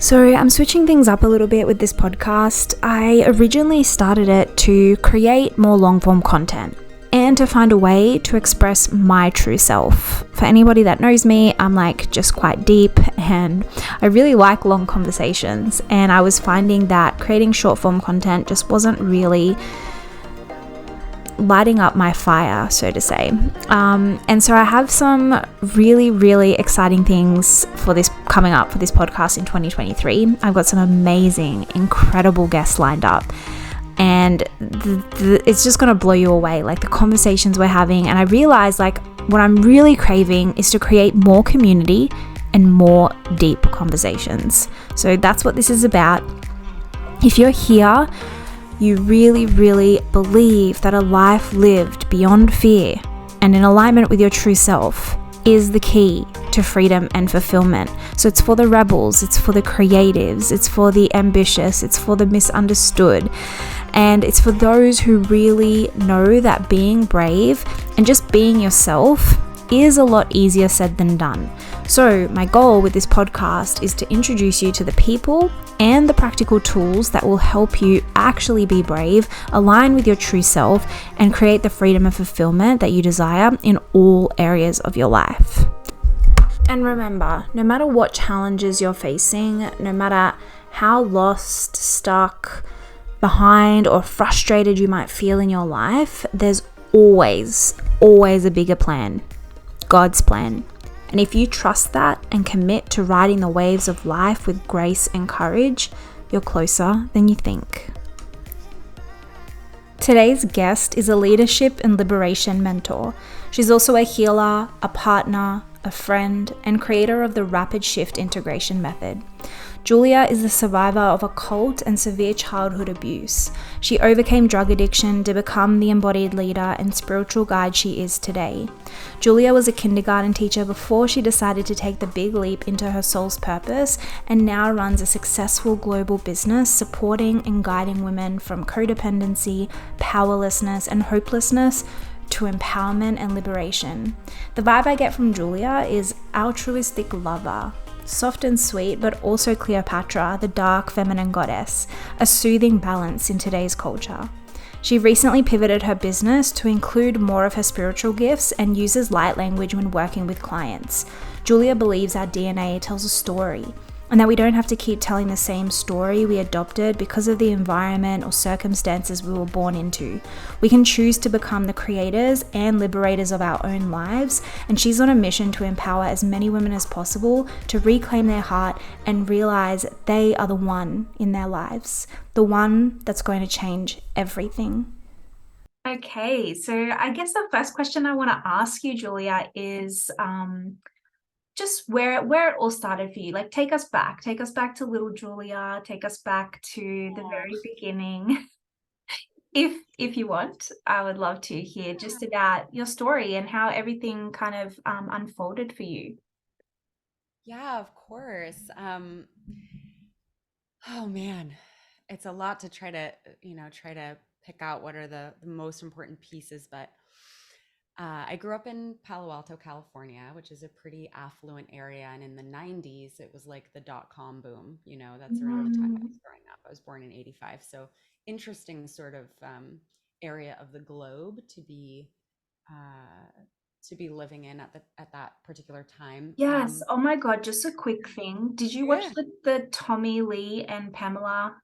So, I'm switching things up a little bit with this podcast. I originally started it to create more long form content and to find a way to express my true self. For anybody that knows me, I'm just quite deep and I really like long conversations. And I was finding that creating short form content just wasn't really lighting up my fire, so to say. And so I have some really, really exciting things for this coming up for this podcast in 2023. I've got some amazing, incredible guests lined up. And it's just going to blow you away, like the conversations we're having. And I realize what I'm really craving is to create more community and more deep conversations. So that's what this is about. If you're here, you really, really believe that a life lived beyond fear and in alignment with your true self is the key to freedom and fulfillment. So it's for the rebels, it's for the creatives, it's for the ambitious, it's for the misunderstood, and it's for those who really know that being brave and just being yourself is a lot easier said than done. So my goal with this podcast is to introduce you to the people and the practical tools that will help you actually be brave, align with your true self, and create the freedom and fulfillment that you desire in all areas of your life. And remember, no matter what challenges you're facing, no matter how lost, stuck, behind, or frustrated you might feel in your life, there's always a bigger plan. God's plan. And if you trust that and commit to riding the waves of life with grace and courage, you're closer than you think. Today's guest is a leadership and liberation mentor. She's also a healer, a partner, a friend, and creator of the Rapid Shift Integration Method. Julia is the survivor of a cult and severe childhood abuse. She overcame drug addiction to become the embodied leader and spiritual guide she is today. Julia was a kindergarten teacher before she decided to take the big leap into her soul's purpose, and now runs a successful global business supporting and guiding women from codependency, powerlessness, and hopelessness to empowerment and liberation. The vibe I get from Julia is altruistic lover. Soft and sweet, but also Cleopatra, the dark feminine goddess, a soothing balance in today's culture. She recently pivoted her business to include more of her spiritual gifts and uses light language when working with clients. Julia believes our DNA tells a story, and that we don't have to keep telling the same story we adopted because of the environment or circumstances we were born into. We can choose to become the creators and liberators of our own lives, and she's on a mission to empower as many women as possible to reclaim their heart and realize they are the one in their lives, the one that's going to change everything. Okay, so I guess the first question I want to ask you, Julia, is just where it all started for you. Take us back to little Julia, take us back to the very beginning. If you want, I would love to hear just about your story and how everything kind of unfolded for you. Yeah, of course. Oh man, it's a lot to try to pick out what are the most important pieces. But I grew up in Palo Alto, California, which is a pretty affluent area. And in the 90s, it was like the dot-com boom. That's around the time I Mm, was growing up. I was born in 85. So interesting sort of area of the globe to be living in at that particular time. yes. Oh my God, just a quick thing. Did you watch Yeah, the Tommy Lee and Pamela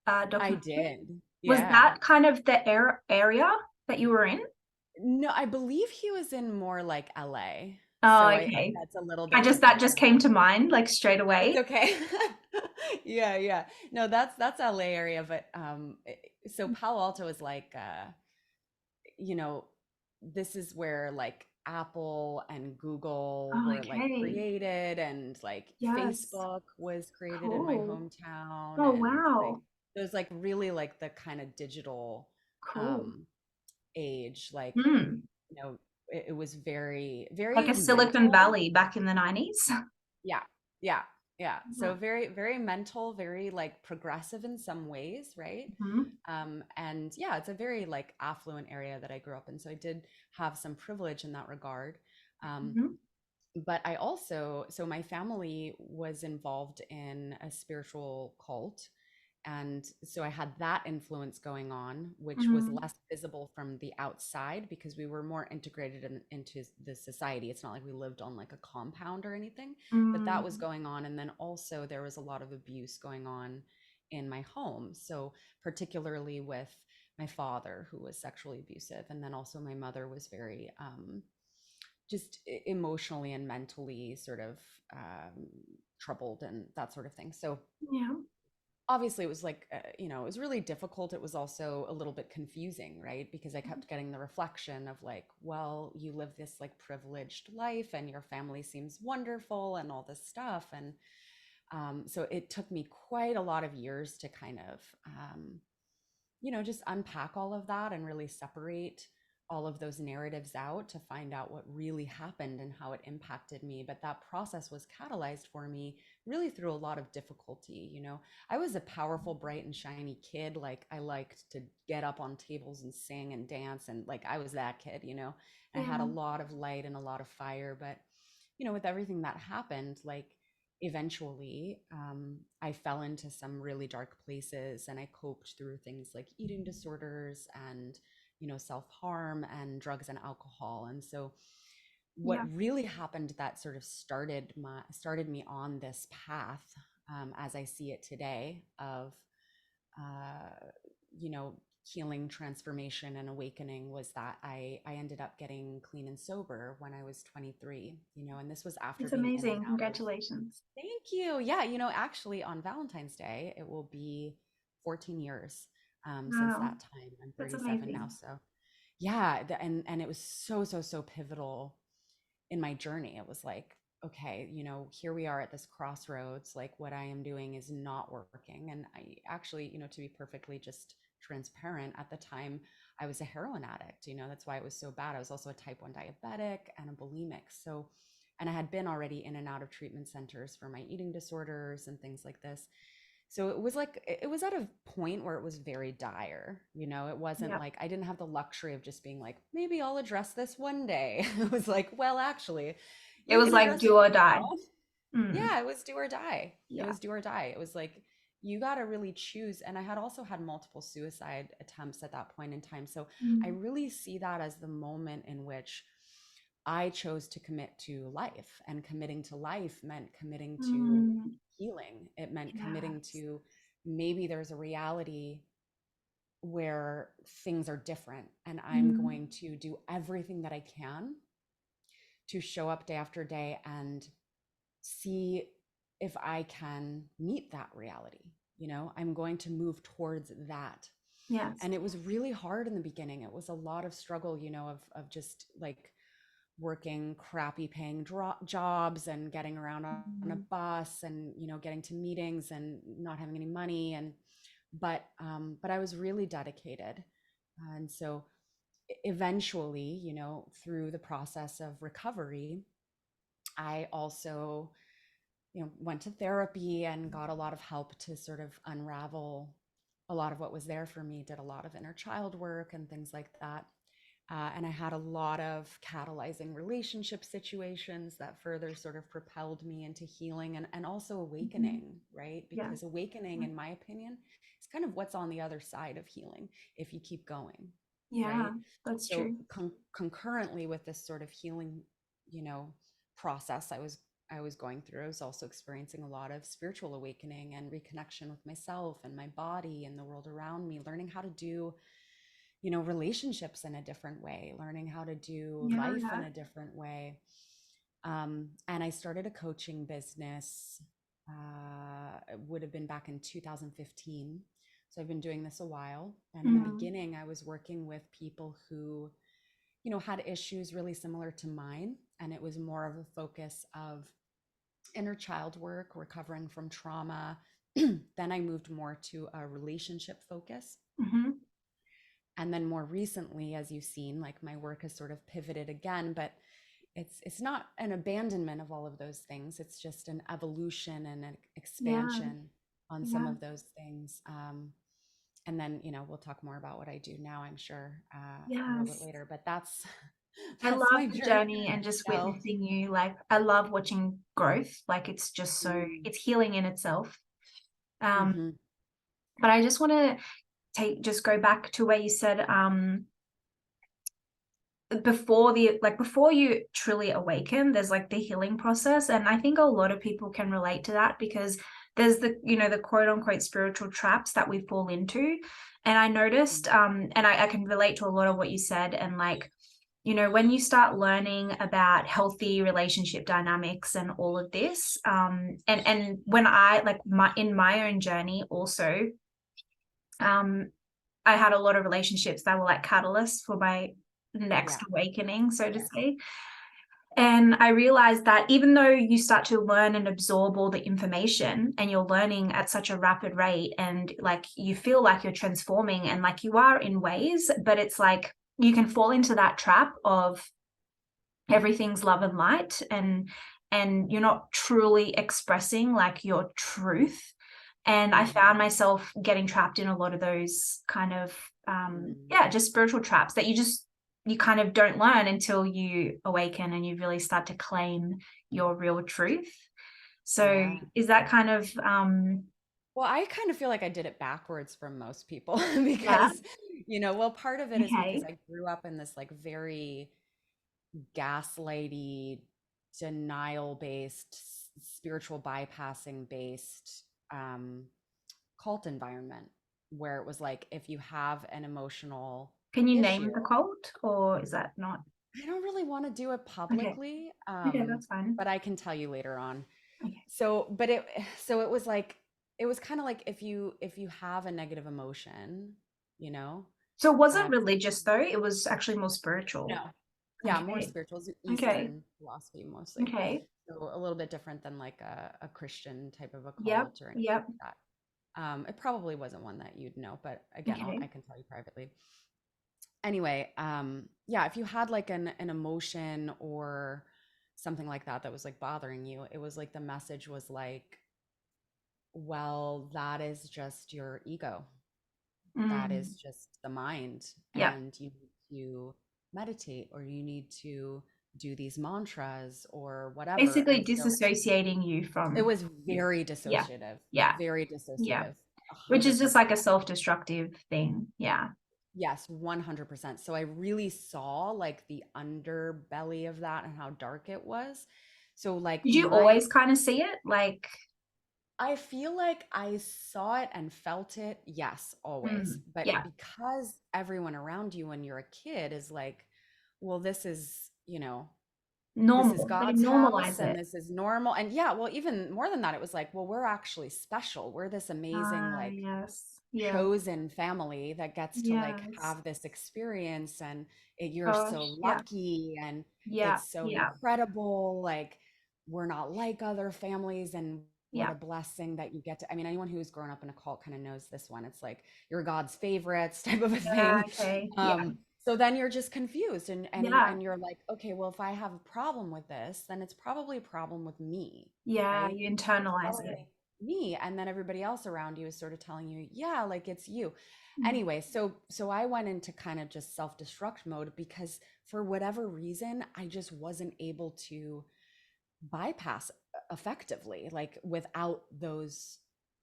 I documentary? did. Was Yeah. that kind of the area that you were in? No, I believe he was in more like LA. Oh, So I okay. that's a little I bit just that different. just came to mind straight It's away. okay. Yeah, yeah. No, that's LA area, but so Palo Alto is like you know, this is where like Apple and Google Oh, were like okay. created, and like Yes. Facebook was created in my Cool. hometown, Oh, and like wow. there's like really like the kind of digital Cool. um age, like Hmm. it was very Like very a Silicon mental. Valley back in the 90s. Yeah, yeah, yeah. So Mhm. very very mental, very like progressive in some ways, right? And yeah, it's a very like affluent area that I grew up in, so I did have some privilege in that regard. um Mhm. but I also, so my family was involved in a spiritual cult. And so I had that influence going on, which was Mm-hmm. less visible from the outside because we were more integrated into the society. It's not like we lived on like a compound or anything, but that was Mm. going on. And then also there was a lot of abuse going on in my home. So, particularly with my father, who was sexually abusive. And then also my mother was very, just emotionally and mentally sort of um, troubled and that sort of thing. So Yeah. obviously it was like, it was really difficult. It was also a little bit confusing, right? Because I kept getting the reflection of like, well, you live this like privileged life and your family seems wonderful and all this stuff. And so it took me quite a lot of years to kind of just unpack all of that and really separate all of those narratives out to find out what really happened and how it impacted me. But that process was catalyzed for me really through a lot of difficulty. I was a powerful, bright, and shiny kid. Like, I liked to get up on tables and sing and dance. And like, I was that kid. I had a Yeah. lot of light and a lot of fire. But, with everything that happened, like, eventually I fell into some really dark places and I coped through things like eating disorders and self-harm and drugs and alcohol. And so what Yeah. really happened that sort of started me on this path, as I see it today, of uh, you know, healing, transformation, and awakening, was that I ended up getting clean and sober when I was 23, and this was after It's being in and amazing. out of. Congratulations. Thank you. Yeah, actually on Valentine's Day, it will be 14 years since Wow. that time. I'm That's 37 now, amazing. so yeah, and it was so so so pivotal in my journey. It was like, okay, here we are at this crossroads. Like, what I am doing is not working. And I actually, to be perfectly just transparent, at the time, I was a heroin addict. That's why it was so bad. I was also a type 1 diabetic and a bulimic. So, and I had been already in and out of treatment centers for my eating disorders and things like this. So it was like, it was at a point where it was very dire. It wasn't Yeah. like I didn't have the luxury of just being like, maybe I'll address this one day. It was like, well, actually, It you was can like address it do or die. now. Mm. Yeah, it was do or die. It Yeah. was do or die. It was like, you got to really choose. And I had also had multiple suicide attempts at that point in time. So I Mm. really see that as the moment in which I chose to commit to life. And committing to life meant committing to Mm. healing. It meant committing Yes. to, maybe there's a reality where things are different, and I'm Mm. going to do everything that I can to show up day after day and see if I can meet that reality. I'm going to move towards that. Yes. And it was really hard in the beginning. It was a lot of struggle, of just like working crappy paying jobs and getting around on a Mm. bus and getting to meetings and not having any money. And but I was really dedicated. And so eventually, through the process of recovery, I also went to therapy and got a lot of help to sort of unravel a lot of what was there for me, did a lot of inner child work and things like that. And I had a lot of catalyzing relationship situations that further sort of propelled me into healing and also Mhm. awakening, right? Yeah. Because awakening, in my opinion, is kind of what's on the other side of healing if you keep going, Yeah. right? That's So true. concurrently with this sort of healing, you know, process I was going through, I was also experiencing a lot of spiritual awakening and reconnection with myself and my body and the world around me, learning how to do relationships in a different way, learning how to do life in Yeah. a different way. And I started a coaching business. It would have been back in 2015. So I've been doing this a while. And in the Mm. beginning, I was working with people who, had issues really similar to mine. And it was more of a focus of inner child work, recovering from trauma. Then I moved more to a relationship focus. Mm-hmm. And then more recently, as you've seen, like, my work has sort of pivoted again, but it's not an abandonment of all of those things. It's just an evolution and an Yeah. expansion on some Yeah. of those things. And then we'll talk more about what I do now, I'm sure, a little bit Yes. later. But that's I That's love my the journey journey in a and just nutshell. witnessing you. Like, I love watching growth. Like, it's just so, Mm. it's healing in itself. Um, Mhm. but I just want to just go back to where you said, before you truly awaken, there's like the healing process. And I think a lot of people can relate to that because there's the quote unquote spiritual traps that we fall into. And I noticed, Mm. and I can relate to a lot of what you said. And like, when you start learning about healthy relationship dynamics and all of this, and when I like in my own journey also, um, I had a lot of relationships that were like catalysts for my next Yeah. awakening, so to Yeah. say. And I realized that even though you start to learn and absorb all the information and you're learning at such a rapid rate and like you feel like you're transforming and like you are in ways, but it's like you can fall into that trap of everything's love and light, and you're not truly expressing like your truth. And I Mhm. found myself getting trapped in a lot of those kind of Mm. yeah, just spiritual traps that you kind of don't learn until you awaken and you really start to claim your real truth. So Yeah. is that kind of Well, I kind of feel like I did it backwards from most people yeah, because, well, part of it is because okay. I grew up in this like very gaslighty, denial based, spiritual bypassing based cult environment where it was like if you have an emotional Can you issue, name the cult, or is that not I don't really want to do it okay? publicly, Okay, that's fine. but I can tell you later on. Okay. So, but it so it was like it was kind of like if you have a negative emotion, you know, So it wasn't uh, religious though, it was actually more no, spiritual. yeah, more Okay. spiritual, it's Okay. Eastern philosophy mostly. Okay. So a little bit different than like a Christian type of a Yep. cult or anything Yep. like that. It probably wasn't one that you'd know, but again, Okay. I can tell you privately. Anyway, yeah, if you had like an emotion or something like that that was like bothering you, it was like the message was like, well, that is just your ego. That is Mm. just the mind, Yep. and you need to meditate or you need to do these mantras or whatever. Basically And so disassociating you it from was you. very Yeah. dissociative, Yeah. very Yeah. dissociative, a Which hundred is just like a percent. self-destructive thing. Yeah. Yes, 100%. So I really saw like the underbelly of that and how dark it was. So like Did you always kind of see it? Like, I feel like I saw it and felt it, yes, always. But yeah, because everyone around you when you're a kid is like, well, this is normal. Like God's house normalize and it. this is normal. And yeah, well, even more than that, it was like, well, we're actually special. We're this amazing, Ah, like, yes. Yeah. chosen family that gets to like Yes. have this experience, and you're so Gosh. Yeah. lucky and Yeah. it's so Yeah. incredible, like we're not like other families, and what Yeah. a blessing that you get to, I mean, anyone who's grown up in a cult kind of knows this one. It's like you're God's favorites type of a Yeah. thing. Okay. Yeah. So then you're just confused, Yeah. and you're like, okay, well, if I have a problem with this, then it's probably a problem with me, Yeah. right? You It's internalize it. probably me. And then everybody else around you is sort of telling you, yeah, like it's you. Mm. Anyway, so I went into kind of just self-destruct mode because for whatever reason, I just wasn't able to bypass effectively, like without those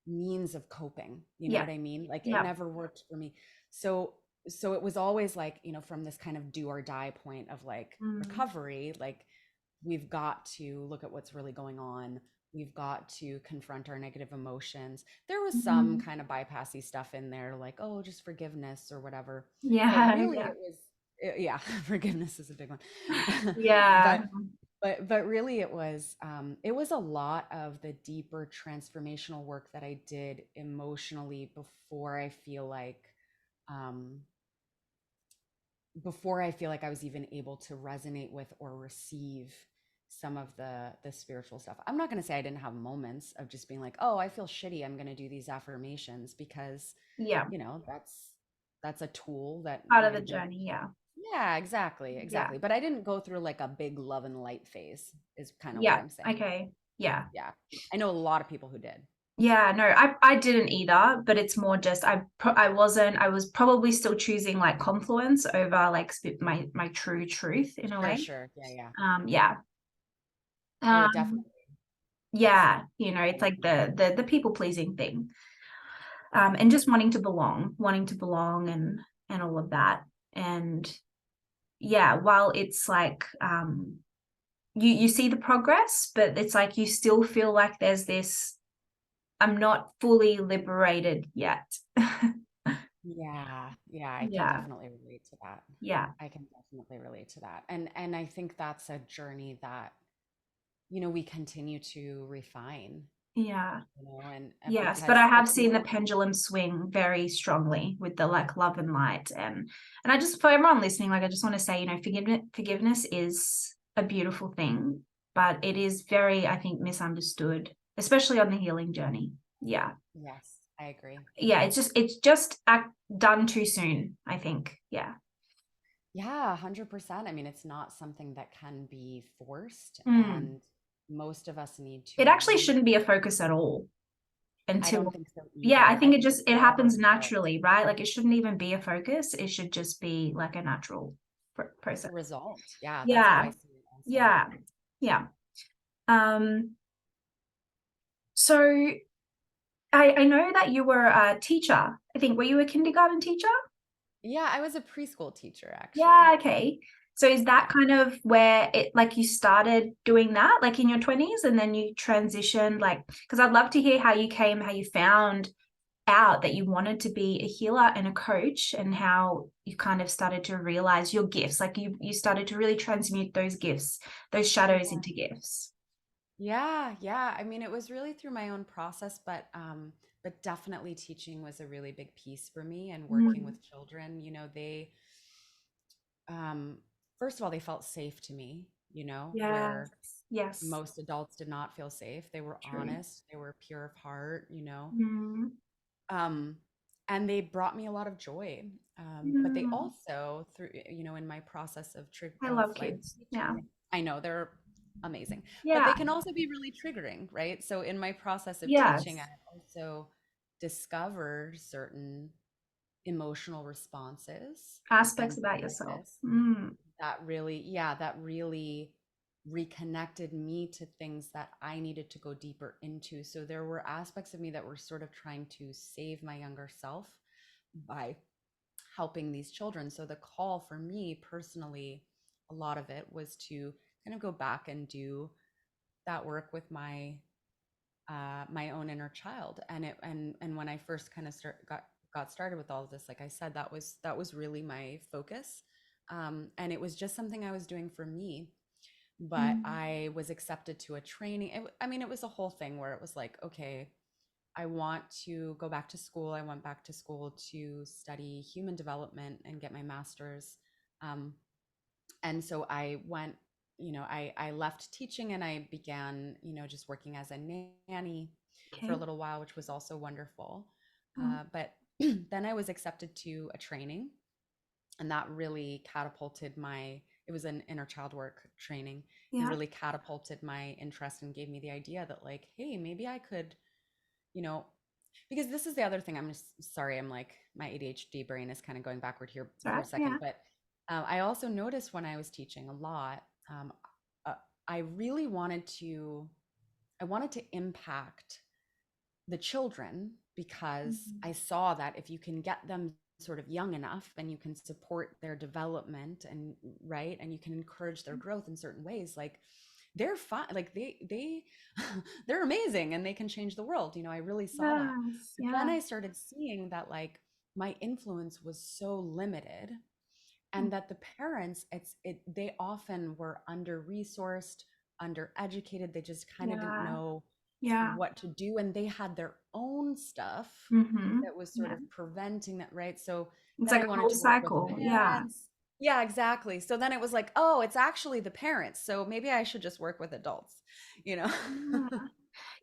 means of coping. You know Yeah. what I mean? Like it Yeah. never worked for me. So so it was always like, from this kind of do or die point of like Mm. recovery, like we've got to look at what's really going on. We've got to confront our negative emotions. There was some Mhm. kind of bypassy stuff in there, like, oh, just forgiveness or whatever. But Yeah. really, Yeah. it was, yeah, forgiveness is a big one. Yeah. but but really, it was a lot of the deeper transformational work that I did emotionally um, before I feel like I was even able to resonate with or receive some of the spiritual stuff. I'm not going to say I didn't have moments of just being like, "Oh, I feel shitty. I'm going to do these affirmations," because, Yeah. that's a tool that Part of might the have been. journey. Yeah. Yeah, exactly, Yeah. exactly. But I didn't go through like a big love and light phase, is kind of what Yeah. I'm saying. Okay. Yeah. Yeah. I know a lot of people who did. Yeah, no, I didn't either, but it's more just I was probably still choosing like confluence over like my true truth in a Sure, way. sure. Yeah, yeah. Yeah. Oh, it definitely. Um, It's yeah, you know, it's very like the people pleasing thing. And yeah. just wanting to belong and all of that. And yeah, while it's like you see the progress, but it's like you still feel like there's this I'm not fully liberated yet. Yeah, yeah, I can Yeah, definitely relate to that. yeah, I can definitely relate to that. And I think that's a journey that, we continue to refine, yeah. and Yes, but I because have it's seen the not pendulum swing very strongly with the like love and light, and I just for everyone listening, like I just want to say, you know, forgiveness is a beautiful thing, but it is very, I think, misunderstood, especially on the healing journey. Yeah, yes, I agree. yeah. It's just done too soon, I think. Yeah. Yeah, 100%. I mean, it's not something that can be forced, Mm. and most of us need It to actually really, shouldn't be a focus at all I don't until think so yeah, I either. I think it think just it's it all a happens result. naturally, right? Like it shouldn't even be a focus. It should just be like a natural It's a process. result. Yeah, that's how I Yeah. see it also. Yeah. Yeah. Um, so I know that you were a teacher. I think were you a kindergarten teacher? Yeah, I was a preschool teacher Yeah, actually. okay. So is that Yeah. kind of where it like you started doing that like in your 20s and then you transitioned like because I'd love to hear how you found out that you wanted to be a healer and a coach and how you kind of started to realize your gifts like you started to really transmute those gifts, those shadows into gifts. Yeah, yeah. I mean, it was really through my own process, but definitely teaching was a really big piece for me and working Mm. with children. They um first of all, they felt safe to me, Yes, where yes, most adults did not feel safe. They were true. honest, they were pure of heart. Mm. Um, and they brought me a lot of joy. But they Mm. also, through, in my process of I of love like kids. Yeah, teaching, I know they're amazing, but they yeah, can also be really triggering, right? So in my process of teaching, I yes, also discovered certain emotional responses aspects and about yourself. practice Mm. that really reconnected me to things that I needed to go deeper into. So there were aspects of me that were sort of trying to save my younger self by helping these children. So the call for me personally, a lot of it was to kind of go back and do that work with my own inner child. And when I first kind of got started with all of this, like I said, that was really my focus. And it was just something I was doing for me, but Mm. I was accepted to a training. I mean, it was a whole thing where it was like, okay, I want to go back to school. I went back to school to study human development and get my master's. Um, and so I went, I left teaching and I began, just working as a nanny for Okay. a little while, which was also wonderful. Mm. But then I was accepted to a training, and that really catapulted it was an inner child work training, and Yeah. really catapulted my interest and gave me the idea that, like, hey, maybe I could, you know because this is the other thing. I'm just sorry, I'm like, my ADHD brain is kind of going backward here That's for a right. second, Yeah. but I also noticed when I was teaching a lot, uh, I really wanted to impact the children, because Mm. I saw that if you can get them sort of young enough and you can support their development, and right, and you can encourage their growth in certain ways, like they're fine, like they they're amazing and they can change the world. I really saw that. Yes. But then Yeah. I started seeing that, like, my influence was so limited, Mm. and that the parents, they often were under resourced, undereducated. They just kind of didn't Yeah. know Yeah. what to do, and they had their own stuff Mm-hmm. that was sort Yeah. of preventing that, right? So It's then like I a wanted whole to work with cycle. Yeah. parents. Yeah, exactly. So then it was like, oh, it's actually the parents, so maybe I should just work with adults, you know Yeah.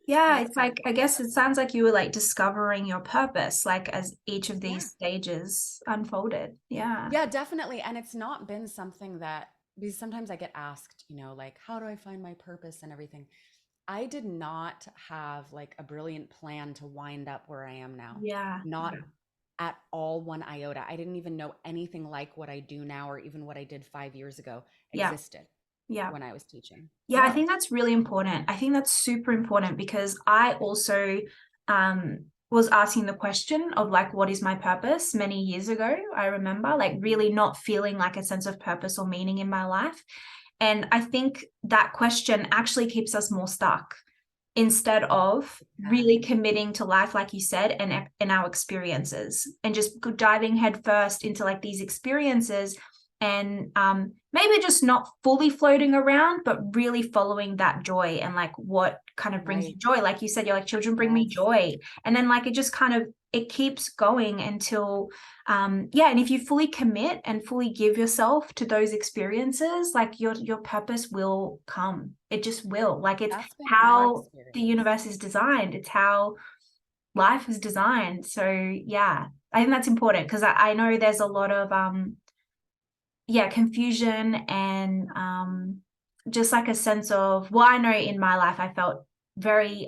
Yeah, that's it's kind of like I guess it sounds like you were like discovering your purpose, like as each of yeah. these stages unfolded. Yeah. Yeah, definitely. And it's not been something that, because sometimes I get asked, like, how do I find my purpose and everything? I did not have like a brilliant plan to wind up where I am now. Yeah. Not at all one iota. I didn't even know anything like what I do now or even what I did 5 years ago Yeah. existed Yeah. when I was teaching. Yeah, I think that's really important. I think that's super important because I also was asking the question of like, what is my purpose many years ago? I remember like really not feeling like a sense of purpose or meaning in my life. And I think that question actually keeps us more stuck instead of Yeah. really committing to life, like you said, and in our experiences and just diving headfirst into like these experiences and maybe just not fully floating around, but really following that joy and like what kind of brings you Right. joy. Like you said, you're like, children bring me Yes. joy. And then like it just kind of it keeps going until yeah, and if you fully commit and fully give yourself to those experiences, like your purpose will come. It just will. Like it's That's been my how the experience. universe is designed. It's how life is designed. So yeah, I think that's important because I know there's a lot of yeah, confusion and just like a sense of, well, I know in my life I felt very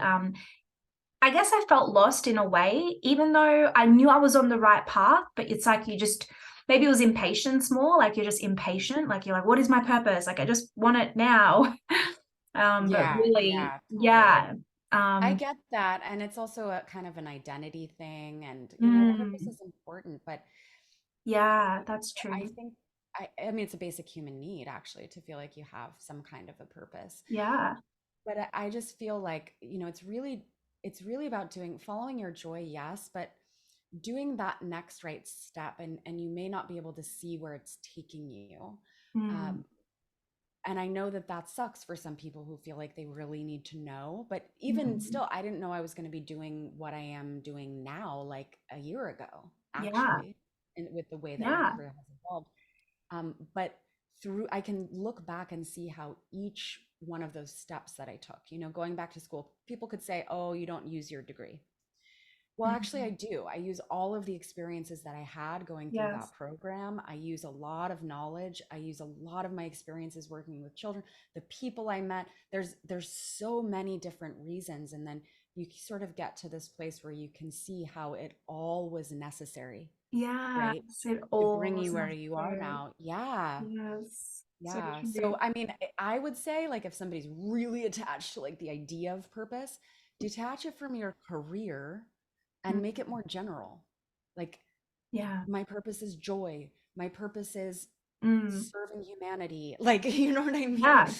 I guess I felt lost in a way, even though I knew I was on the right path, but it's like you just maybe it was impatience more, like you're just impatient, like you're like, what is my purpose? Like I just want it now. But Yeah, really, yeah, totally. yeah. I Um, get that. And it's also a kind of an identity thing. And, purpose mm, is important, but yeah, that's true. I think, I mean, it's a basic human need actually to feel like you have some kind of a purpose. Yeah. But I just feel like, it's really about following your joy, yes, but doing that next right step. And you may not be able to see where it's taking you. Mm, Um, and I know that that sucks for some people who feel like they really need to know. But even mm, still, I didn't know I was going to be doing what I am doing now, like a year ago, yeah. actually, and with the way that my Yeah. career has evolved. But I can look back and see how each one of those steps that I took, going back to school, people could say, oh, you don't use your degree. Well, actually, I Mm, do. I use all of the experiences that I had going through that yes. program. I use a lot of knowledge. I use a lot of my experiences working with children, the people I met. There's so many different reasons, and then you sort of get to this place where you can see how it all was necessary, Yes. right? It To all bring was you where you are necessary. now. Yeah. Yes. So Yeah. true. So, I mean, I would say, like, if somebody's really attached to like the idea of purpose, detach it from your career Mm, and make it more general. Like, yeah. my purpose is joy. My purpose is Mm, serving humanity. Like, you know what I mean? yeah.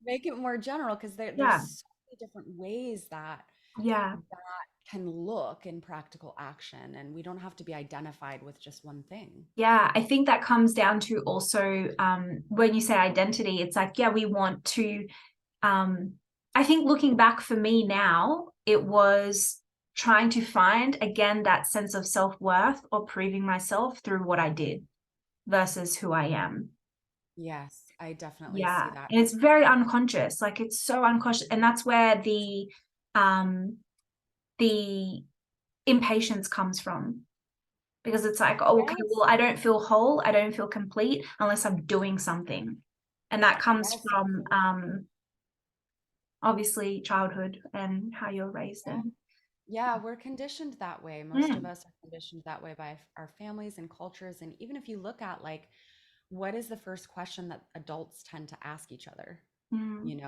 Make it more general because there's Yeah. so many different ways that Yeah. that can look in practical action, and we don't have to be identified with just one thing. Yeah, I think that comes down to also when you say identity, it's like, yeah, we want to. Um, I think looking back for me now, it was trying to find again that sense of self-worth or proving myself through what I did versus who I am. Yes, I definitely see Yeah, that. and it's very unconscious, like it's so unconscious, and that's where um the impatience comes from because it's like, oh, okay, Yes, well, I don't feel whole, I don't feel complete unless I'm doing something. And that comes yes, from absolutely. obviously childhood and how you're raised Yeah. in. Yeah, we're conditioned that way. Most of Mm, us are conditioned that way by our families and cultures. And even if you look at like, what is the first question that adults tend to ask each other, mm.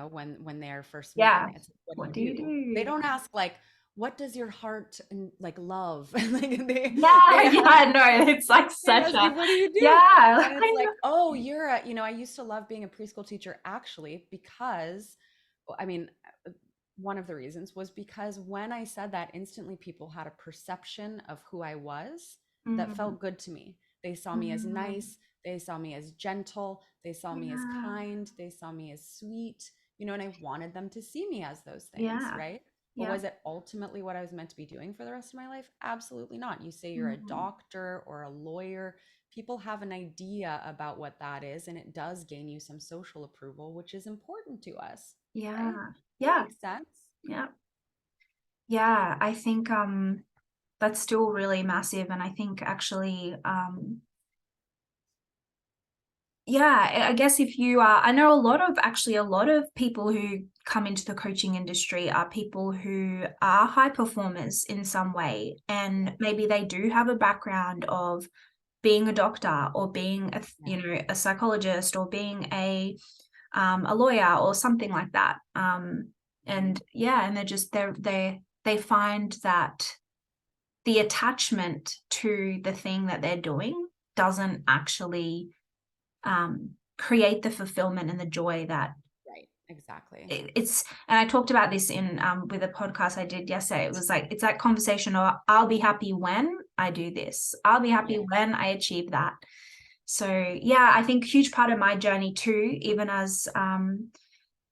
when they're first Yeah. meeting? It's like, what do you What do you do? They do? don't ask like, what does your heart and like love? Like they Yeah, ask, yeah, no, it's like they such ask a you, what do you do? yeah. And it's like, oh, I used to love being a preschool teacher actually because, well, I mean, one of the reasons was because when I said that, instantly people had a perception of who I was that Mm, felt good to me. They saw me as mm, nice, they saw me as gentle, they saw me as yeah, kind, they saw me as sweet, and I wanted them to see me as those things, yeah, right? But yeah. was it ultimately what I was meant to be doing for the rest of my life? Absolutely not. You say you're a Mm, doctor or a lawyer, people have an idea about what that is, and it does gain you some social approval, which is important to us, right? yeah, Does that yeah, make sense? yeah, yeah. I think that's still really massive, and I think actually yeah, I guess if you are, I know a lot of people who come into the coaching industry are people who are high performers in some way. And maybe they do have a background of being a doctor or being Yeah. a psychologist or being a lawyer or something like that. Mhm. And yeah, and they find that the attachment to the thing that they're doing doesn't actually create the fulfillment and the joy that Right. Exactly. it's. And I talked about this in with a podcast I did yesterday. It was like, it's that conversation of, I'll be happy when I do this, I'll be happy Yeah. when I achieve that. So yeah, I think huge part of my journey too, even as an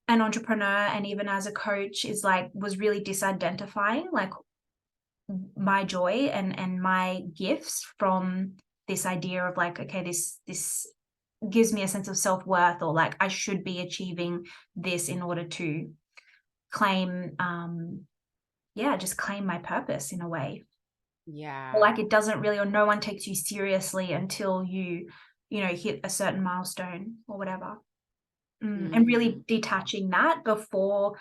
entrepreneur and even as a coach, is like, was really disidentifying like my joy and my gifts from this idea of like, okay, this gives me a sense of self-worth, or like I should be achieving this in order to claim just claim my purpose in a way. Or Yeah. like it doesn't really, or no one takes you seriously until hit a certain milestone or whatever. And Mm, really detaching that before,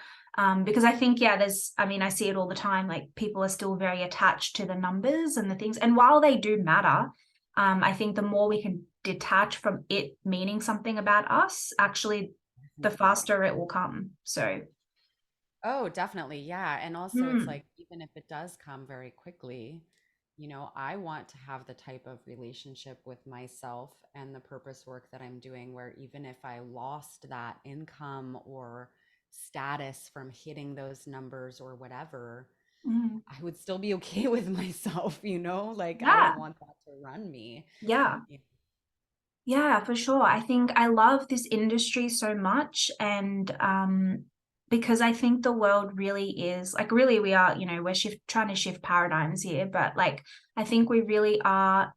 because I think, yeah, I see it all the time, like people are still very attached to the numbers and the things. And while they do matter, I think the more we can detach from it meaning something about us, actually, the definitely. faster it will come. So, Oh, definitely. Yeah. And also, it's mm, like, even if it does come very quickly, I want to have the type of relationship with myself and the purpose work that I'm doing where even if I lost that income or status from hitting those numbers or whatever, mm, I would still be okay with myself. Like, I yeah, don't want that to run me. yeah. Yeah. Yeah, for sure. I think I love this industry so much. And because I think the world really is like, really, we are, we're trying to shift paradigms here, but like, I think we really are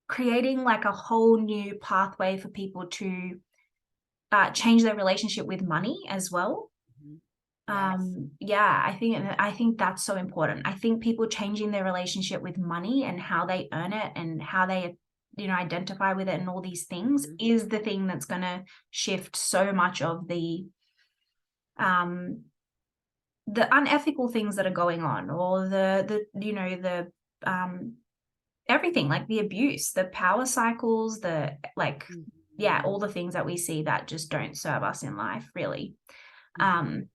creating like a whole new pathway for people to change their relationship with money as well. Mhm. Yes. Yeah, I think that's so important. I think people changing their relationship with money and how they earn it and how they identify with it and all these things Mhm. is the thing that's going to shift so much of um the unethical things that are going on, or the everything, like the abuse, the power cycles, the like, yeah, Mhm. all the things that we see that just don't serve us in life really. Mhm. um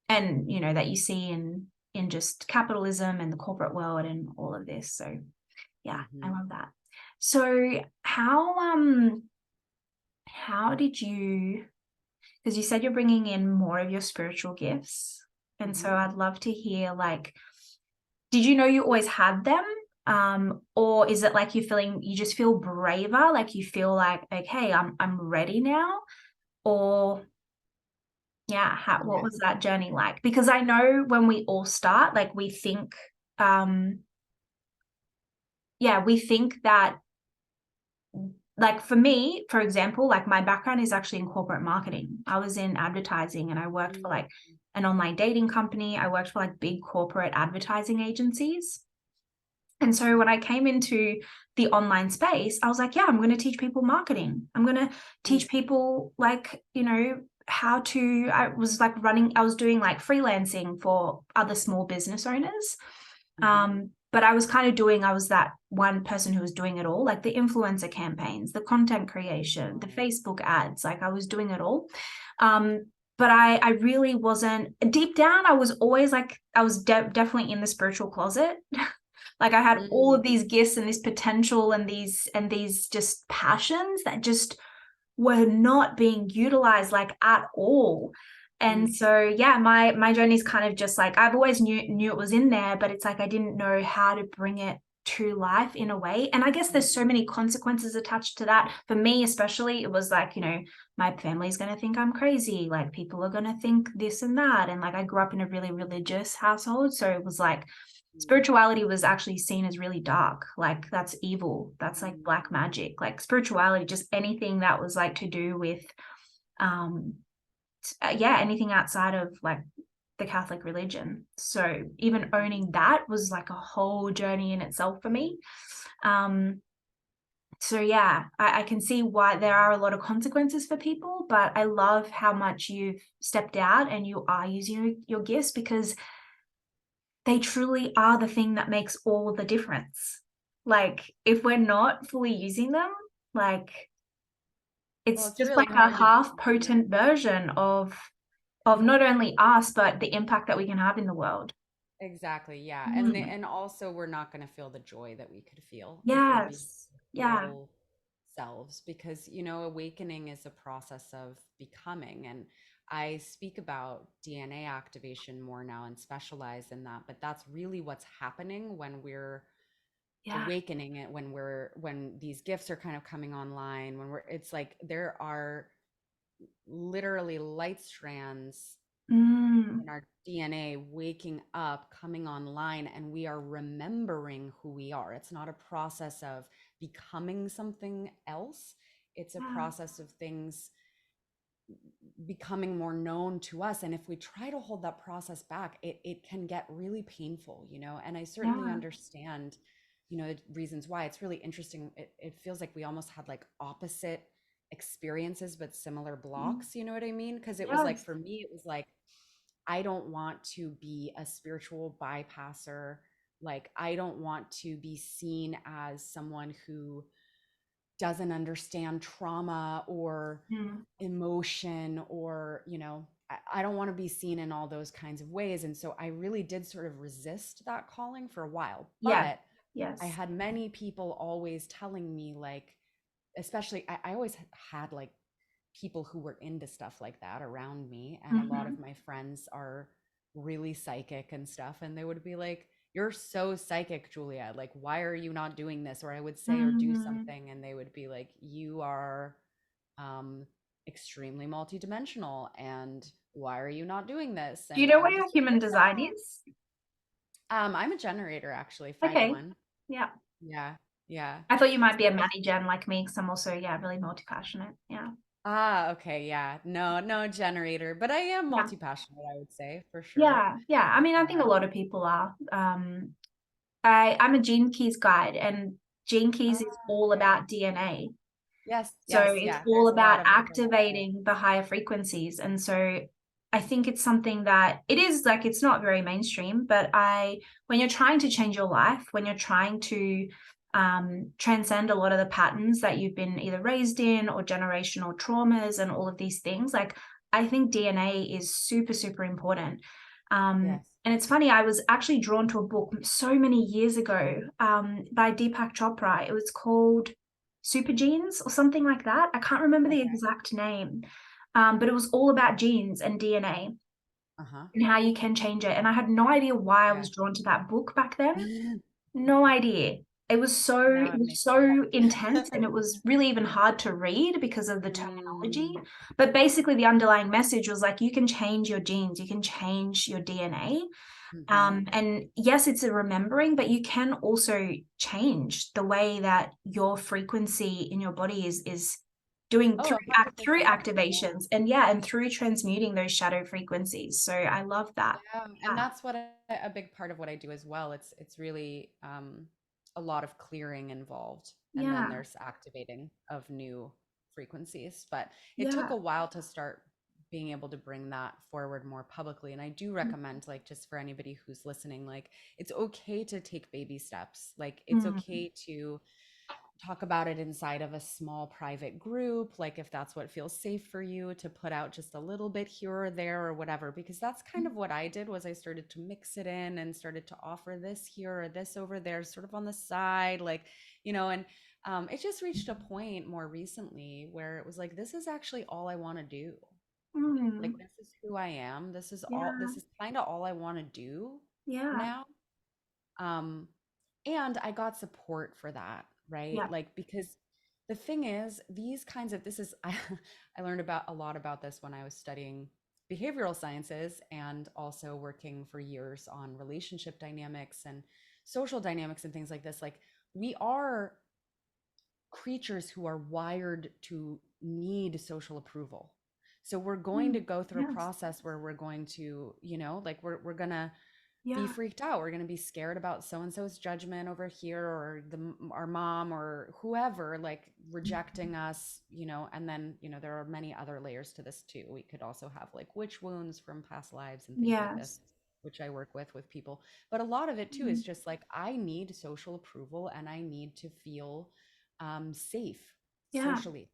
and that you see in just capitalism and the corporate world and all of this. So yeah, I Mhm. love that. So how did you, because you said you're bringing in more of your spiritual gifts, and so Mhm. I'd love to hear, like, did you know you always had them, or is it like you just feel braver, like you feel like, okay, I'm ready now? Or yeah, what Yeah. was that journey like? Because I know when we all start, like we think, um, we think that, like for me, for example, like my background is actually in corporate marketing. I was in advertising and I worked for Mm. like an online dating company. I worked for like big corporate advertising agencies. And so when I came into the online space, I was like, yeah, I'm going to teach people marketing. I'm going to Mm. teach people, like, how to, I was doing like freelancing for other small business owners. Mhm. But I was that one person who was doing it all, like the influencer campaigns, the content creation, the Right. Facebook ads, like I was doing it all. Um, but I really wasn't, deep down, I was always like, I was definitely in the spiritual closet. Like I had all Mm. of these gifts and this potential and these just passions that just were not being utilized like at all. Mm. And so yeah, my journey is kind of just like, I've always knew it was in there, but it's like I didn't know how to bring it to life in a way. And I guess there's so many consequences attached to that. For me especially, it was like, my family's going to think I'm crazy, like people are going to think this and that. And like I grew up in a really religious household, so it was like Mm. spirituality was actually seen as really dark, like that's evil, that's like Mm. black magic. Like spirituality, just anything that was like to do with um anything outside of like the Catholic religion. So even owning that was like a whole journey in itself for me. um So yeah, I can see why there are a lot of consequences for people, but I love how much you've stepped out and you are using your gifts because they truly are the thing that makes all the difference. Like if we're not fully using them, like Well, it's it's just really like a hard to half do. potent version of not only us but the impact that we can have in the world. Exactly, yeah. Mm. And also we're not going to feel the joy that we could feel if we're being Yes. Yeah. whole selves because, awakening is a process of becoming. And I speak about DNA activation more now and specialize in that, but that's really what's happening when we're Yeah. awakening it, when these gifts are kind of coming online, it's like there are literally light strands Mm. in our DNA waking up, coming online, and we are remembering who we are. It's not a process of becoming something else, it's a Yeah. process of things becoming more known to us. And if we try to hold that process back, it can get really painful, and I certainly Yeah. understand, the reasons why. It's really interesting. It feels like we almost had like opposite experiences, but similar Mm. blocks, you know what I mean? Because it was like, Yes. for me, it was like, I don't want to be a spiritual bypasser. Like, I don't want to be seen as someone who doesn't understand trauma or Mm. emotion, or I don't want to be seen in all those kinds of ways. And so I really did sort of resist that calling for a while, Yeah. but I Yes. had many people always telling me, like, especially I always had like people who were into stuff like that around me, and a lot of Mhm. my friends are really psychic and stuff, and they would be like, you're so psychic, Julia, like, why are you not doing this? Or I would say or do Mhm. something, and they would be like, you are um extremely multidimensional, and why are you not doing this? Do you And know I what would your just be human like, design is? I'm a generator, actually, Okay. 5-1. Yeah. Yeah, yeah. I thought you might be a So Manny Gen like me because I'm also, yeah, really multi-passionate. Yeah. okay, yeah. No, no generator, but I am Yeah. multi-passionate, I would say, for sure. Yeah. Yeah. I mean, I think a lot of people are. I'm a Gene Keys guide, and Gene Keys is all Okay. about DNA. Yes, So yes, it's yeah. all There's a lot about of overlap there. activating the higher frequencies. And so I think it's something that it is like, it's not very mainstream, but when you're trying to change your life, when you're trying to transcend a lot of the patterns that you've been either raised in or generational traumas and all of these things, like I think DNA is super, super important. Yes. And it's funny, I was actually drawn to a book so many years ago by Deepak Chopra. It was called Super Genes or something like that. I can't remember the Okay. exact name, but it was all about genes and DNA Uh-huh. and how you can change it. And I had no idea why I Yeah. was drawn to that book back then. No idea. Now It it was makes so sense. intense, and it was really even hard to read because of the terminology. Mm, But basically the underlying message was like, you can change your genes, you can change your DNA. mm-hmm. And yes, it's a remembering, but you can also change the way that your frequency in your body is doing Oh, through 100%. Yeah. activations, and yeah, and through transmuting those shadow frequencies. So I love that. Yeah, and Yeah. that's what a big part of what I do as well. It's really a lot of clearing involved, and then Yeah. there's activating of new frequencies. But it took Yeah. a while to start being able to bring that forward more publicly. And I do recommend, like, just for anybody who's listening, like, it's okay to take baby steps. Like, it's Mm. okay to talk about it inside of a small private group, like if that's what feels safe for you, to put out just a little bit here or there or whatever, because that's kind of what I did. Was I started to mix it in and started to offer this here or this over there, sort of on the side, like, and it just reached a point more recently where it was like, this is actually all I want to do. Like, Mm. this is who I am. This Yeah. is kind of all I want to do Yeah. now. um and I got support for that, right? Yeah. Like, because the thing is, these kinds of this is I learned about a lot about this when I was studying behavioral sciences, and also working for years on relationship dynamics and social dynamics and things like this. Like, we are creatures who are wired to need social approval. So we're going Mm. to go through a Yes. process where we're going to, like, we're gonna be Yeah. freaked out. We're going to be scared about so and so's judgment over here, or our mom or whoever like rejecting us, and then, there are many other layers to this too. We could also have like witch wounds from past lives and things like this, Yes. which I work with people. But a lot of it too is Mhm. just like I need social approval and I need to feel safe Yeah. socially.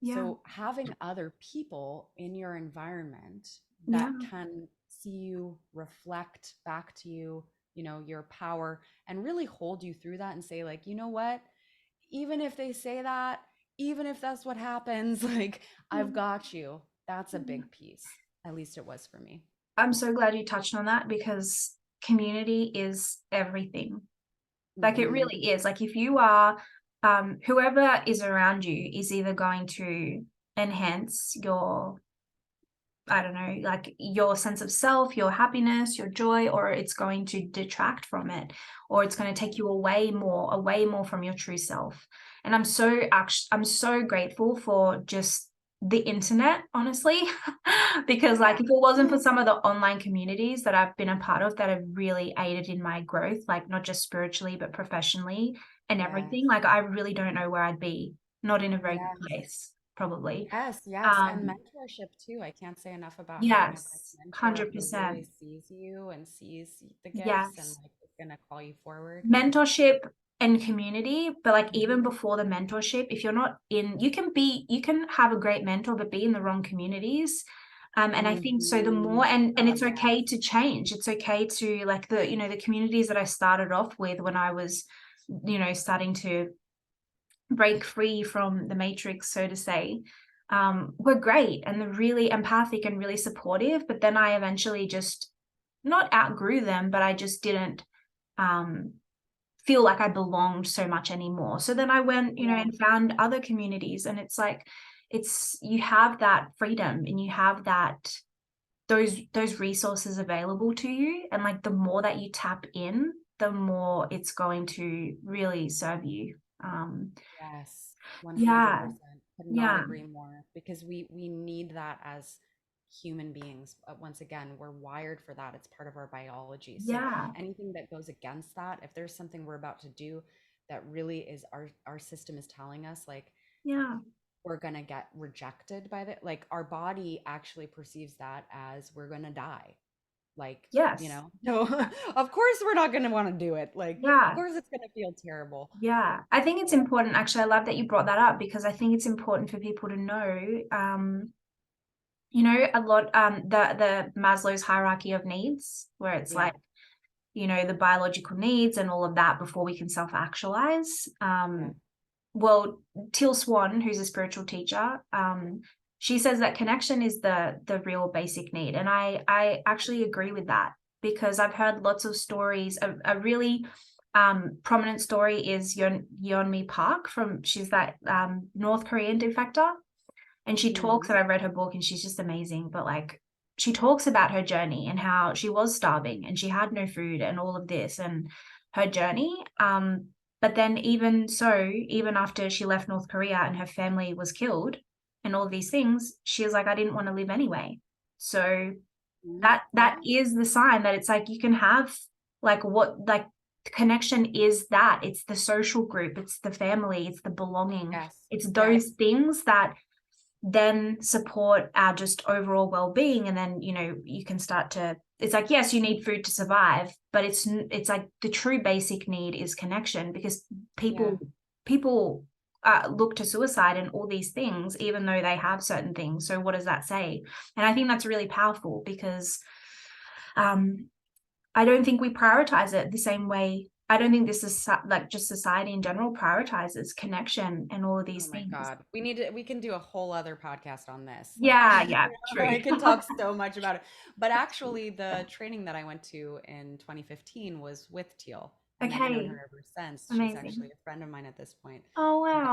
Yeah. So having other people in your environment Yeah. that can see you, reflect back to you, your power, and really hold you through that and say like, you know what? Even if they say that, even if that's what happens, like Yeah. I've got you. That's a Yeah. big piece. At least it was for me. I'm so glad you touched on that because community is everything. Like it Hmm. really is. Like if you are, whoever is around you is either going to enhance your, I don't know, like your sense of self, your happiness, your joy, or it's going to detract from it, or it's going to take you away more from your true self. And I'm so grateful for just the internet, honestly, because like Yeah. if it wasn't for some of the online communities that I've been a part of that have really aided in my growth, like not just spiritually, but professionally and Yes. everything, like I really don't know where I'd be. Not in a very good Yes. place, probably. Yes, yes. And Um, mentorship too. I can't say enough about having a great Yes, mentor who 100%. really sees you and sees the gifts and Yes. like is gonna call you forward. Mentorship and community, but like even Mhm. before the mentorship, if you're not in, you can have a great mentor, but be in the wrong communities. And I think so the more, Mhm. and Oh, it's okay yes. to change. It's okay to like the communities that I started off with when I was, starting to break free from the matrix, so to say, were great and they're really empathic and really supportive. But then I eventually just not outgrew them, but I just didn't um, feel like I belonged so much anymore. So then I went, Yeah. and found other communities, and it's like, you have that freedom and you have those resources available to you, and like the more that you tap in, the more it's going to really serve you. Yes. Yeah, 100%. Could not yeah, agree more because we need that as human beings. Once again, we're wired for that. It's part of our biology. So yeah, anything that goes against that, if there's something we're about to do that really is our system is telling us like yeah, we're going to get rejected by the like our body actually perceives that as we're going to die, like, yes, so of course we're not going to want to do it, like of yeah, course it's going to feel terrible. yeah. I think it's important. Actually, I love that you brought that up because I think it's important for people to know. A lot the Maslow's hierarchy of needs, where it's Yeah. like, the biological needs and all of that before we can self-actualize. Yeah. Well, Teal Swan, who's a spiritual teacher, she says that connection is the real basic need. And I actually agree with that because I've heard lots of stories. A really prominent story is Yeonmi Park she's that North Korean defector, and she talks, Hmm. and I read her book and she's just amazing, but like she talks about her journey and how she was starving and she had no food and all of this and her journey. But then even so, even after she left North Korea and her family was killed and all these things, she was like, I didn't want to live anyway. So that Yeah. is the sign that it's like you can have like connection is that it's the social group, it's the family, it's the belonging, Yes. it's those Yes. things that then support our just overall well-being. And then you can start to, it's like, yes, you need food to survive, but it's like the true basic need is connection, because Yeah. people look to suicide and all these things even though they have certain things. So what does that say? And I think that's really powerful because um I don't think we prioritize it the same way. I don't think this is like just society in general prioritizes connection and all of Oh these my things. God. We can do a whole other podcast on this. Like, Yeah, yeah, true. I can talk so much about it. But actually, the training that I went to in 2015 was with Teal, and I've known Okay, her ever since. She's actually amazing. a friend of mine at this point. Oh, But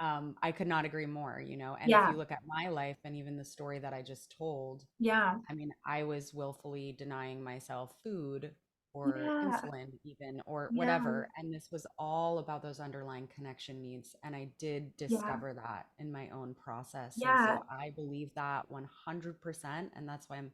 wow. I could not agree more, And if Yeah, you look at my life and even the story that I just told, yeah, I mean, I was willfully denying myself food or yeah, insulin, even, or yeah, whatever. And this was all about those underlying connection needs. And I did yeah, discover that in my own process. And yeah, so I believe that 100%. And that's why I'm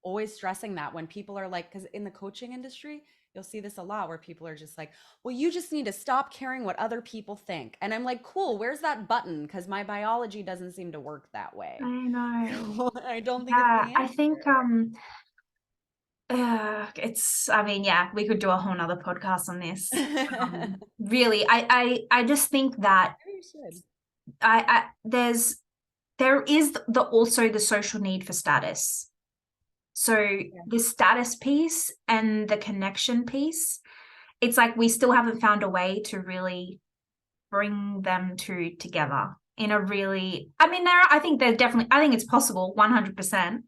always stressing that when people are like, because in the coaching industry, you'll see this a lot where people are just like, well, you just need to stop caring what other people think. And I'm like, cool, where's that button? Because my biology doesn't seem to work that way. I know. I don't think it's Yeah, the I think answer. it's, I mean, yeah, we could do a whole nother podcast on this. Really, I just think that Maybe you should. there is the also the social need for status. So Yeah. the status piece and the connection piece, it's like we still haven't found a way to really bring them together in a really, I mean, I think they're definitely, I think it's possible 100%.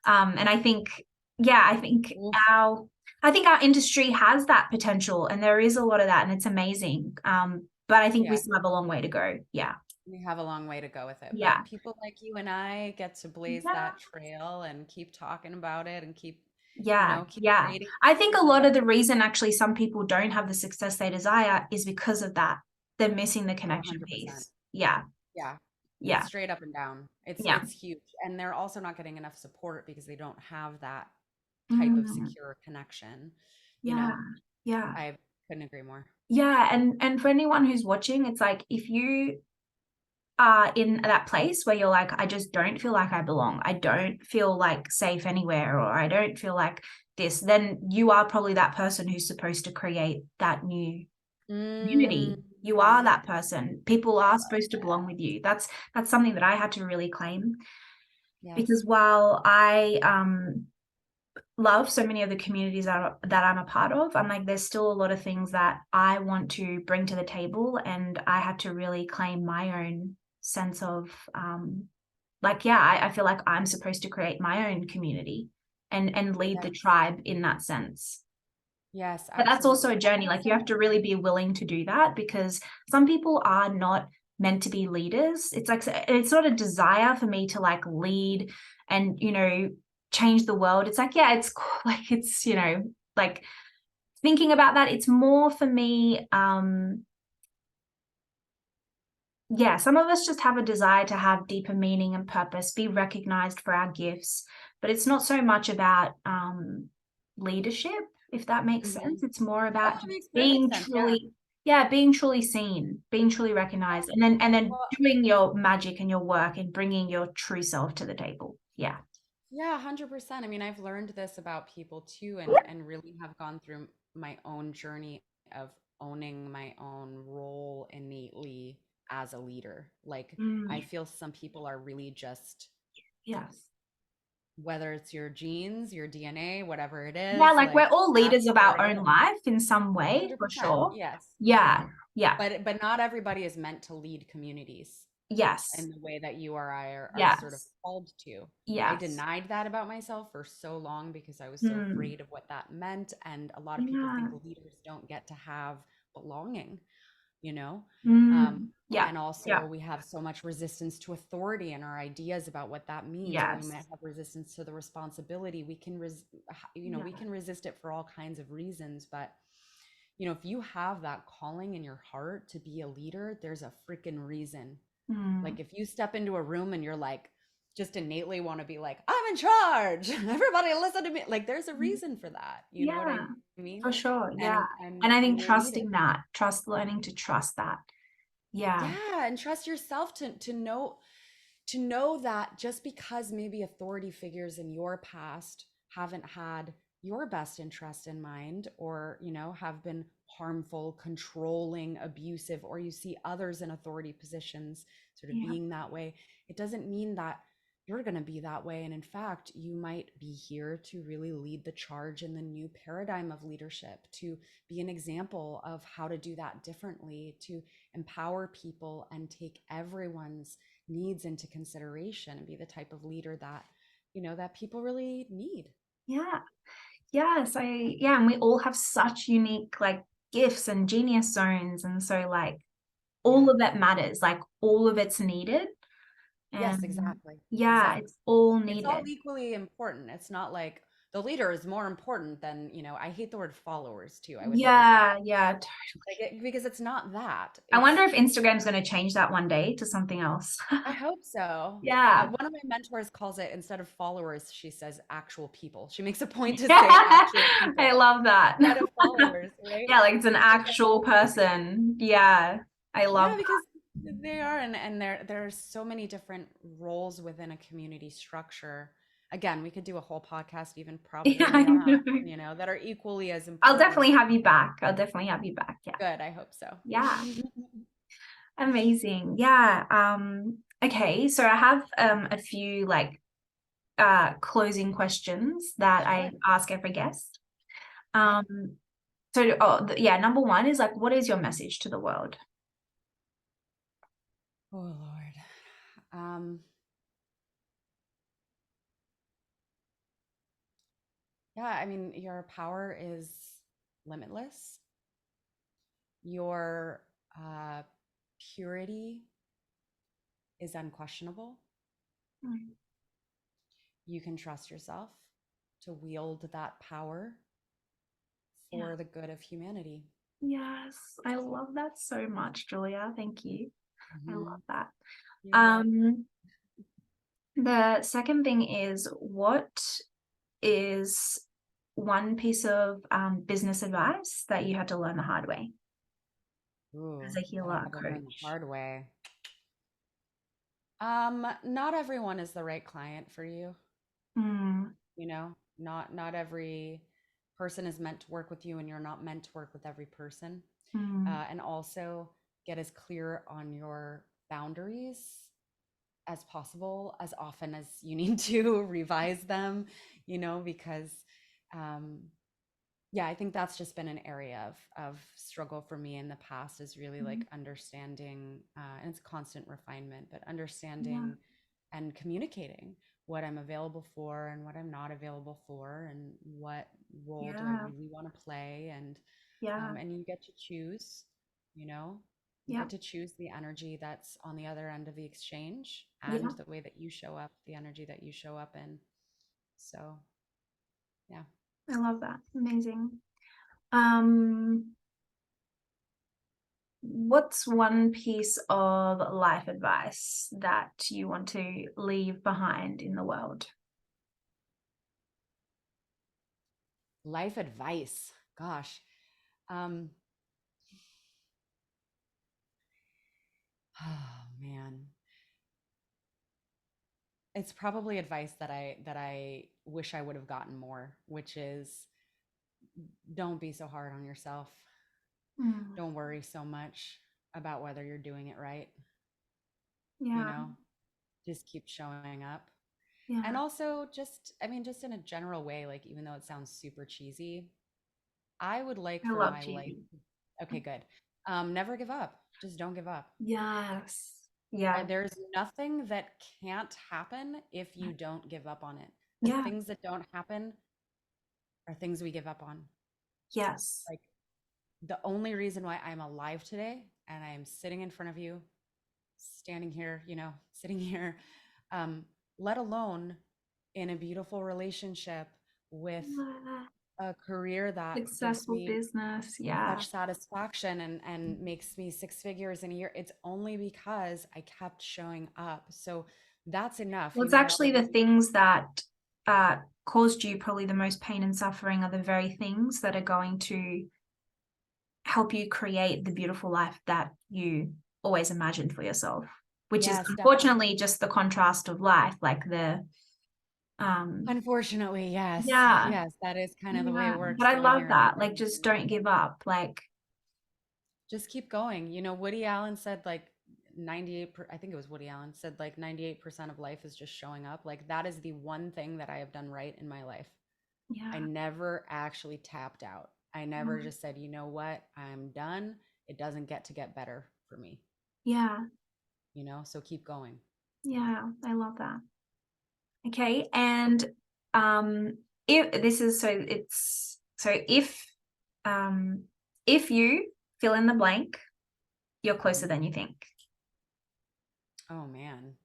And I think, yeah, Oof. I think our industry has that potential, and there is a lot of that, and it's amazing. But I think we Yeah. still have a long way to go. Yeah. We have a long way to go with it, Yeah. but people like you and I get to blaze Yeah. that trail and keep talking about it and keep, Yeah. keep Yeah. creating I think a change. lot And of the reason actually some people don't have the success they desire is because of that. They're missing the oh, connection 100%. piece. Yeah. Yeah. Yeah. Straight up and down. Yeah. It's huge. And they're also not getting enough support because they don't have that type of Mm. secure connection. You Yeah. know, Yeah. I couldn't agree more. Yeah. And for anyone who's watching, it's like if you are in that place where you're like, I just don't feel like I belong, I don't feel like safe anywhere, or I don't feel like this, then you are probably that person who's supposed to create that new Mm, community. You are that person. People are supposed to belong with you. That's something that I had to really claim, yes. because while I love so many of the communities that I'm a part of, I'm like, there's still a lot of things that I want to bring to the table, and I had to really claim my own sense of like, yeah, I feel like I'm supposed to create my own community and lead the Yes. tribe in that sense. Yes, But that's also absolutely. a And journey. that's Like, you have to really be willing to do that, because some people are not meant to be leaders. It's like, it's not a desire for me to like lead and, change the world. It's like, yeah, it's like, it's, like thinking about that. It's more for me. Yeah, some of us just have a desire to have deeper meaning and purpose, be recognized for our gifts, but it's not so much about leadership, if that makes Mhm. sense. It's more Oh, about it just makes perfect being sense. Yeah. truly, yeah, being truly seen, being truly recognized, and then Well, doing your magic and your work and bringing your true self to the table. Yeah. yeah, 100%. I mean, I've learned this about people too, and really have gone through my own journey of owning my own role innately as a leader. Like, I Mm, feel some people are really just, yes. whether it's your genes, your DNA, whatever it Yeah, is, like we're like all that's leaders of where our it own is. life in some way, for 100%. sure. Yes. Yeah. Yeah. But not everybody is meant to lead communities Yes. in the way that you or I are sort of Yes. called to. I Yes. denied that about myself for so long because I was so Mm. afraid of what that meant. And a lot of people think Yeah. leaders don't get to have belonging, you know? Um, Mm. Yeah. and also, Yeah. we have so much resistance to authority and our ideas about what that means, or we might Yes. have resistance to the responsibility. We Yeah. can resist it for all kinds of reasons, but if you have that calling in your heart to be a leader, there's a freaking reason. Mm. Like if you step into a room and you're like, just innately want to be like, I'm in charge. Everybody listen to me. Like there's a reason for that. You know what Yeah, I mean? for sure. And Yeah. And I think you're leading. learning to trust that. Yeah. Yeah, and trust yourself to know that just because maybe authority figures in your past haven't had your best interest in mind, or have been harmful, controlling, abusive, or you see others in authority positions sort of Yeah. being that way, it doesn't mean that you're going to be that way. And in fact, you might be here to really lead the charge in the new paradigm of leadership, to be an example of how to do that differently, to empower people and take everyone's needs into consideration, and be the type of leader that that people really need. Yeah. Yes. Yeah. And we all have such unique like gifts and genius zones. And so like Yeah. all of that matters, like all of it's needed. Yes, And exactly. yeah, Exactly. it's all It's all needed. equally important. It's not like the leader is more important than, I hate the word followers too. I wish it was less. Yeah, yeah. Like because it's not that. I It's wonder if Instagram's going to change that one day to something else. I hope so. Yeah. One of my mentors calls it, instead of followers, she says actual people. She makes a point to say actual I people love that. instead of followers, right? Yeah, like it's an Because actual person. Yeah, I yeah, love because they are, and there's so many different roles within a community structure. Again, we could do a whole podcast even that. Yeah, probably I on know. that, that are equally as I'll important. definitely have you back. I'll definitely have you back. Yeah. Good, I hope so. Yeah. Amazing. Yeah. Okay, so I have a few like closing questions that I Sure. ask every guest. Okay. So yeah, number one is like, what is your message to the world? Oh Lord. Yeah, I mean, your power is limitless. Your purity is unquestionable. Mm. You can trust yourself to wield that power Yeah. for the good of humanity. Yes, I love that so much, Julia. Thank you. I Hmm. love that. You're welcome. Um, the second thing is, what is one piece of business advice that you had to learn the hard way as Ooh, a that I healer had to learn the coach? hard way. Not everyone is the right client for you. Mm, Not every person is meant to work with you, and you're not meant to work with every person. mm, And also get as clear on your boundaries as possible, as often as you need to revise them, because um, yeah, I think that's just been an area of struggle for me in the past, is really mm. like understanding, and it's constant refinement, but Yeah, understanding and communicating what I'm available for and what I'm not available for, and what role do I yeah, really want to play, yeah, and you get to choose, you know, you yeah, get to choose the energy that's on the other end of the exchange, and yeah. the way that you show up, the energy that you show up in. So, yeah. I love that. Amazing. Um, what's one piece of life advice that you want to leave behind in the world? Life advice. Gosh. Um, oh man. It's probably advice that I wish I would have gotten more, which is don't be so hard on yourself. Mm, Don't worry so much about whether you're doing it right, you yeah, know? Just keep showing up. And yeah. also just, I mean, just in a general way, like even though it sounds super cheesy, I would like I for love my life. cheesy. Okay, good. Never give up. Just don't give up. Yes. Yeah. There's nothing that can't happen if you don't give up on it. The Yeah. things that don't happen are things we give up on. Yes. Like the only reason why I'm alive today and I am sitting in front of you, standing here, sitting here, um, let alone in a beautiful relationship with Yeah. a career that gives Successful me business. Yeah. such satisfaction and makes me six figures in a year. It's only because I kept showing up. So that's enough. Well, You it's know, a lot actually of the women, things that caused you probably the most pain and suffering are the very things that are going to help you create the beautiful life that you always imagined for yourself, which is yes, definitely. unfortunately just the contrast of life, like the Unfortunately, yes. yeah, Yes, that is kind of the way yeah. it works But I the one love you're in. that. Like, just don't give up. Like, Just keep going. Woody Allen said like 98 I think it was Woody Allen said like 98% of life is just showing up. Like that is the one thing that I have done right in my life. I yeah, never actually tapped out. I never yeah, just said, "You know what? I'm done. It doesn't get to get better for me." yeah, So keep going. yeah. I love that. Okay. And if this is so it's so um if you fill in the blank, you're closer Mhm. than you think. Oh man.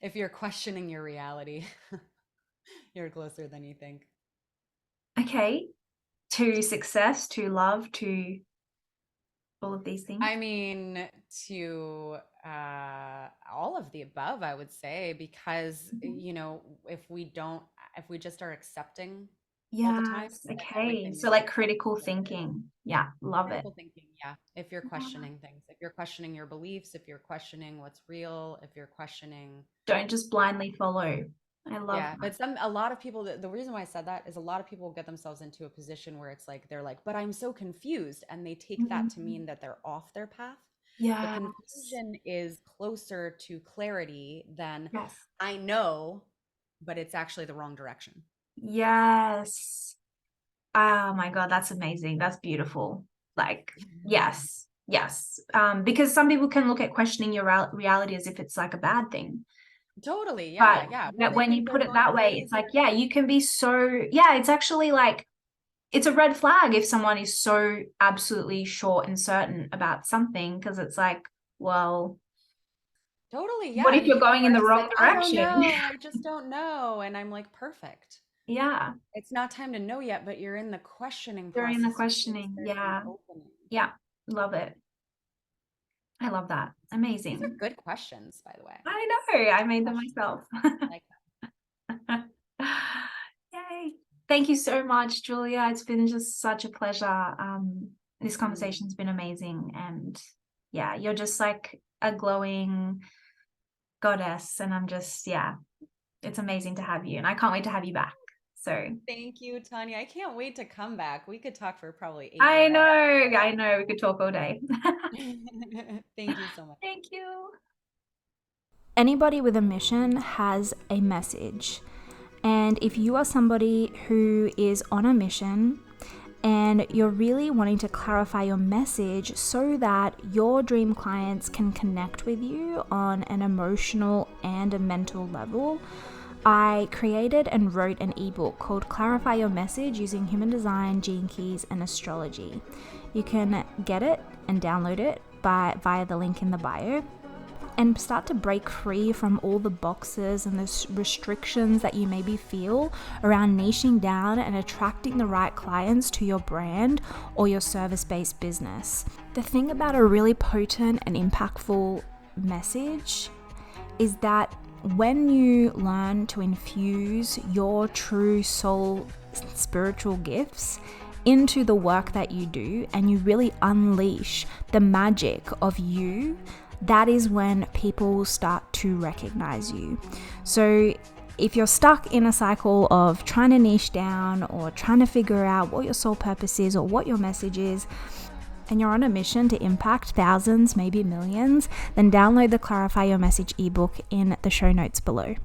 If you're questioning your reality. You're closer than you think. Okay. To success, to love, to all of these things. I mean, to all of the above, I would say, because, Mhm. if we just are accepting all the time, Yes. then Okay. everything So is like critical acceptable. thinking. Yeah. Love it. Critical thinking, yeah. If you're Yeah. questioning things, if you're questioning your beliefs, if you're questioning what's real, if you're questioning, Don't just blindly follow. I love yeah. But a lot of people, the reason why I said that is a lot of people get themselves into a position where it's like, they're like, but I'm so confused. And they take that. that to mean that they're off their path. But Yes. confusion is closer to clarity than Yes. I know, but it's actually the wrong direction. Yes. Oh my God, that's amazing. That's beautiful. Like, yes, yes. Because some people can look at questioning your reality as if it's like a bad thing. Totally. Yeah. But Yeah. Well, that they when think you they're put it going that way, it's crazy. like, yeah, you can be so, yeah, it's actually like, it's a red flag if someone is so absolutely sure and certain about something, because it's like, well, Totally. what Yeah. if And you're people going in want the to wrong say, I don't direction? know. I just don't know. And I'm like, perfect. Yeah, It's not time to know yet, but you're in the questioning during the process. questioning. There's an Yeah, opening. yeah, love it. I love that. These are Amazing. good questions, by the way. I know, I made them Questions. myself. Like Yay. Thank you so much, Julia. It's been just such a pleasure. This that. Mm. conversation's been amazing. And yeah, you're just like a glowing goddess. And I'm just, yeah, it's amazing to have you. And I can't wait to have you back. So Thank you, Tanya. I can't wait to come back. We could talk for probably 8 more I minutes. know, we could talk all day. Thank you so much. Thank you. Anybody with a mission has a message. And if you are somebody who is on a mission and you're really wanting to clarify your message so that your dream clients can connect with you on an emotional and a mental level, I created and wrote an ebook called Clarify Your Message using human design, gene keys, and astrology. You can get it and download it via the link in the bio, and start to break free from all the boxes and the restrictions that you maybe feel around niching down and attracting the right clients to your brand or your service-based business. The thing about a really potent and impactful message is that when you learn to infuse your true soul spiritual gifts into the work that you do and you really unleash the magic of you, that is when people will start to recognize you. So if you're stuck in a cycle of trying to niche down or trying to figure out what your soul purpose is or what your message is, and you're on a mission to impact thousands, maybe millions, then download the Clarify Your Message ebook in the show notes below.